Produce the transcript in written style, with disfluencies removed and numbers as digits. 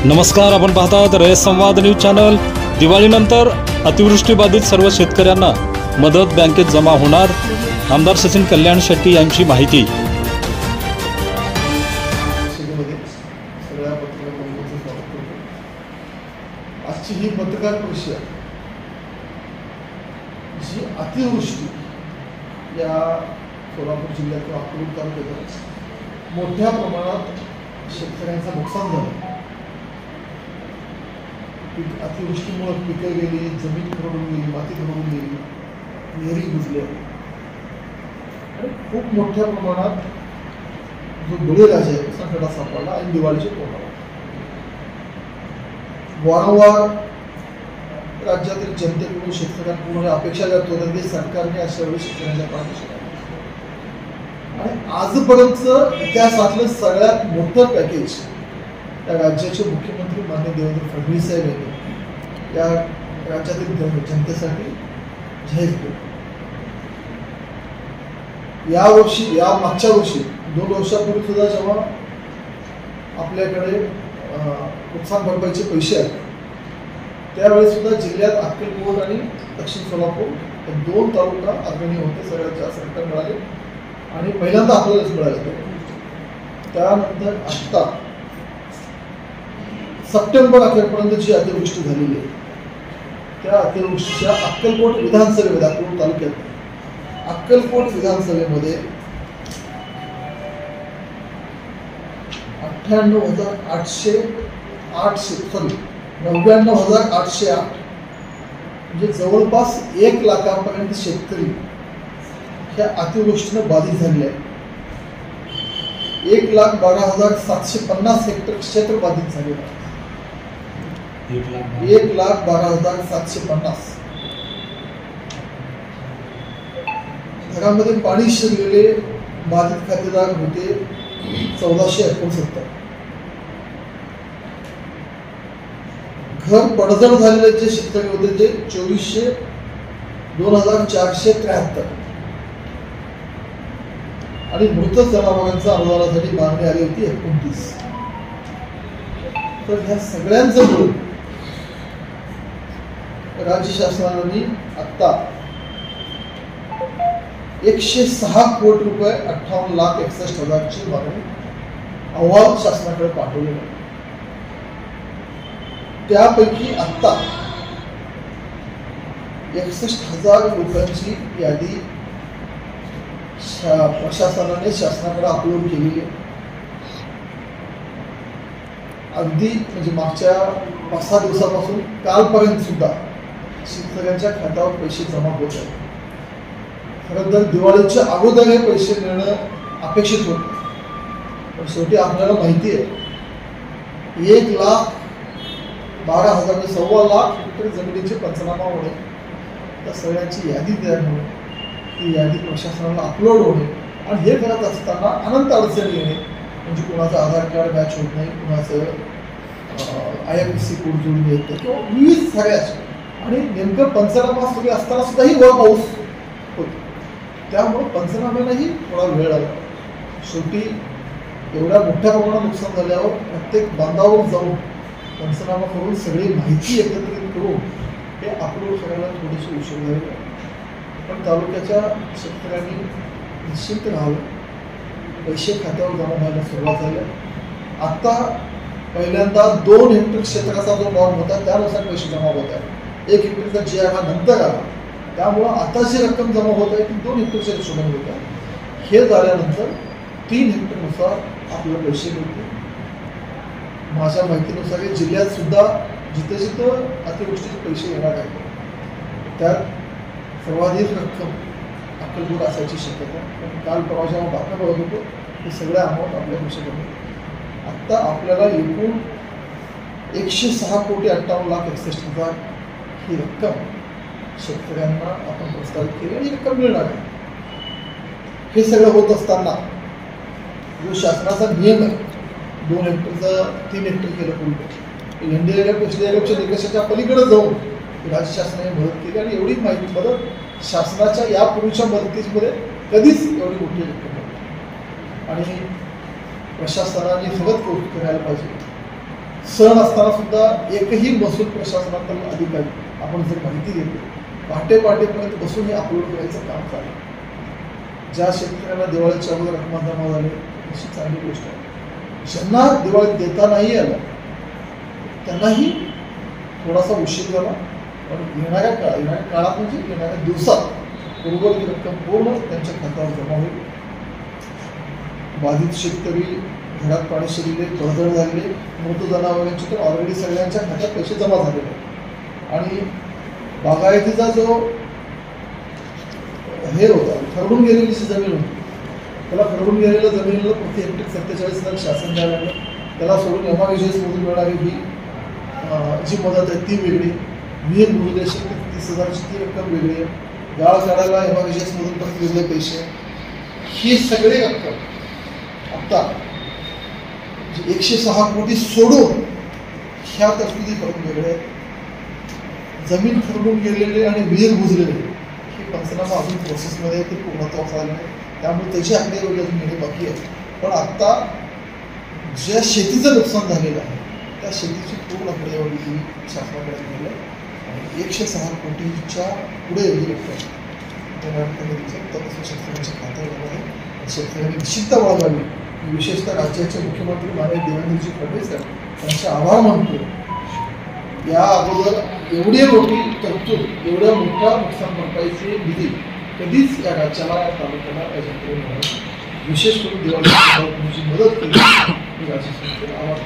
नमस्कार, आपण पाहतात रयत संवाद न्यूज चॅनल। दिवाळीनंतर अतिवृष्टीबाधित सर्व शेतकऱ्यांना मदत बँकेत जमा होणार। आमदार सचिन कल्याण शेट्टी यांची माहिती। आजची ही पत्रकार परिषद जी अतिवृष्टी या सोलापूर जिल्ह्यातील अक्कलकोट तालुक्यात मोठ्या प्रमाणात शेतकऱ्यांचं नुकसान झालं। अतिवृष्टीमुळे पिकं गेली, जमीन खरडून गेली, माती खरडून गेली, विहिरी बुजल्या आणि खूप मोठ्या प्रमाणात जो बळीराजा आहे संकटात सापडला आणि दिवाळीचे तोंडावर। वारंवार राज्यातील जनतेकडून शेतकऱ्यांकडून अपेक्षा व्यक्त होतात की सरकारने अशा वेळी शेतकऱ्यांच्या पाठीशी आणि आजपर्यंत इतिहासातलं सगळ्यात मोठं पॅकेज या राज्याचे मुख्यमंत्री माननीय देवेंद्र फडणवीस साहेब यांनी या राज्यातील जनतेसाठी जाहीर केलं। या मागच्या वर्षी 2 वर्षापूर्वी सुद्धा जेव्हा आपल्याकडे नुकसान भरपाईचे पैसे आले त्यावेळेस सुद्धा जिल्ह्यात अक्कलकोट आणि दक्षिण सोलापूर हे 2 तालुका अग्रणी होते, सगळ्यात जास्त रक्कम मिळाले आणि पहिल्यांदा आपल्यालाच मिळाले। त्यानंतर आता सप्टेंबर अखेरपर्यंत जी अतिवृष्टी झालेली आहे त्या अतिवृष्टीच्या अक्कलकोट विधानसभेमध्ये अक्कलकोट तालुक्यात अक्कलकोट विधानसभेमध्ये 99,808 म्हणजे जवळपास 1 लाखापर्यंत शेतकरी ह्या अतिवृष्टीनं बाधित झालेले आहे। 1,12,750 हेक्टर क्षेत्र बाधित झालेलं आहे। 1,12,750 घरामध्ये पाणी शिरलेले बाधित खातेदार होते 1469। घर पडझड झालेले जे शेतकरी होते ते 2,473 आणि मृत जनावरांच्या अनुदानासाठी मागणी आली होती 29। तर ह्या सगळ्यांचं मिळून राज्य शासनाने आता 106 कोटी रुपये 58,61,000ची मागणी अहवाल शासनाकडे पाठवलेला आहे। त्यापैकी आता 61,000 रुपयांची यादी प्रशासनाने शासनाकडे अपलोड केलेली आहे। अगदी म्हणजे मागच्या 5-6 दिवसापासून कालपर्यंत सुद्धा शेतकऱ्यांच्या खात्यावर पैसे जमा होत आहेत। खरं तर दिवाळीच्या अगोदर हे पैसे मिळणं अपेक्षित होतं, पण शेवटी आपल्याला माहिती आहे 1,12,000 म्हणजे 1.25 लाख हेक्टर जमिनीचे पंचनामा होणे, त्या सगळ्यांची यादी तयार होणे, ती यादी प्रशासनाला अपलोड होणे आणि हे करत असताना अनंत अडचणी येणे, म्हणजे कोणाचं आधार कार्ड मॅच होत नाही, कोणाचं IFSC कोड जोडून येत नाही किंवा विविध सगळ्याच आणि नेमकं पंचनामा सुरू असताना सुद्धाही वर पाऊस होतो, त्यामुळे पंचनाम्यालाही थोडा वेळ लागला। शेवटी एवढ्या मोठ्या प्रमाणात नुकसान झाल्यावर प्रत्येक बांधावर जाऊन पंचनामा करून सगळी माहिती एकत्रित करून हे अपलोड करायला थोडीशी उशीर झाली, पण तालुक्याच्या शेतकऱ्यांनी निश्चिंत राहावं, पैसे खात्यावर जमा व्हायला सुरुवात झाली। आता पहिल्यांदा 2 हेक्टर क्षेत्राचा जो नॉर्म होता त्यानुसार पैसे जमा होत आहेत। 1 हेक्टरचा GI हा नंतर आला, त्यामुळं आता जी रक्कम जमा होत आहे ती 2 हेक्टरच्या हिशोबाने होत आहे। हे झाल्यानंतर 3 हेक्टरनुसार आपल्याला पैसे मिळतील। माझ्या माहितीनुसार जिल्ह्यात सुद्धा जिथे जिथं अतिवृष्टीचे पैसे येणार आहेत त्यात सर्वाधिक रक्कम अक्कलकोट असायची शक्यता, पण काल परवा जेव्हा बातम्या बघत होतो हे सगळ्या अमाऊंट आपल्या पैसे आत्ता आपल्याला एकूण 106 कोटी 58,61,000 ही रक्कम शेतकऱ्यांना आपण प्रस्तावित केली आणि रक्कम मिळणार आहे। हे सगळं होत असताना जो शासनाचा नियम आहे 2 हेक्टरचं 3 हेक्टर केलं पूर्वी एनडीआरएफच्या निकषाच्या पलीकडे जाऊन राज्य शासनाने मदत केली आणि एवढी माहिती मदत शासनाच्या यापूर्वीच्या मदतीमध्ये कधीच एवढी मोठी रक्कम नव्हती आणि प्रशासनाने सगळं कौतुक करायला पाहिजे सण असताना सुद्धा एकही महसूल प्रशासनातील अधिकारी आपण जर माहिती घेतली पहाटेपर्यंत बसून हे अपलोड करायचं काम चालू. ज्या शेतकऱ्यांना दिवाळीच्या अगोदर रक्कम जमा झाली अशी चांगली गोष्ट आहे. ज्यांना दिवाळीत देता नाही आलं त्यांनाही थोडासा उशीर झाला, पण येणाऱ्या काळात म्हणजे येणाऱ्या दिवसात बरोबर ती रक्कम पूर्ण त्यांच्या खात्यावर जमा होईल. बाधित शेतकरी, घरात पाणी शिरले, पडझड झालेले, मृत जनावरांची तर ऑलरेडी सगळ्यांच्या खात्यात पैसे जमा झालेले आहेत. आणि बागायतीचा जो हे होता, ठरवून गेलेली जी जमीन होती, त्याला ठरवून गेलेल्या जमिनीला प्रति हेक्टर 47,00,000 शासन द्यायला लागलं. त्याला सोडून MRGS-मधून मिळणारी ही जी मदत आहे ती वेगळी, विहीर बुजल्याशी 30,000ची ती रक्कम वेगळी आहे, गाळ काढायला MRGS-मधून पण वेगळे पैसे, ही सगळी रक्कम आता 106 कोटी सोडून ह्या तरतुदी करून वेगळे आहेत. जमीन ठरवून गेलेले आणि विहीर बुजलेले हे पंचनामा अजून प्रोसेसमध्ये ते पूर्णत्वास आले नाही, त्यामुळे त्याची आकडेवारी अजून येणे बाकी आहे. पण आत्ता ज्या शेतीचं नुकसान झालेलं आहे त्या शेतीची पूर्ण आकडेवारी ही शासनाकडे गेली आहे आणि 106 कोटीच्या पुढे एवढी रक्कम शेतकऱ्यांच्या खात्यावर आहे. शेतकऱ्यांनी निश्चित बाळगावी. विशेषतः राज्याचे मुख्यमंत्री माननीय देवेंद्रजी फडणवीस त्यांचे आभार मानतो. या अगोदर एवढी मोठी तरतूद, एवढ्या मोठ्या नुकसान भरपाईची निधी कधीच या राज्याला, या तालुक्याला, या जनतेला मिळाली. विशेष करून दिवाळीची मदत केली ही राज्य सरकारला आभार.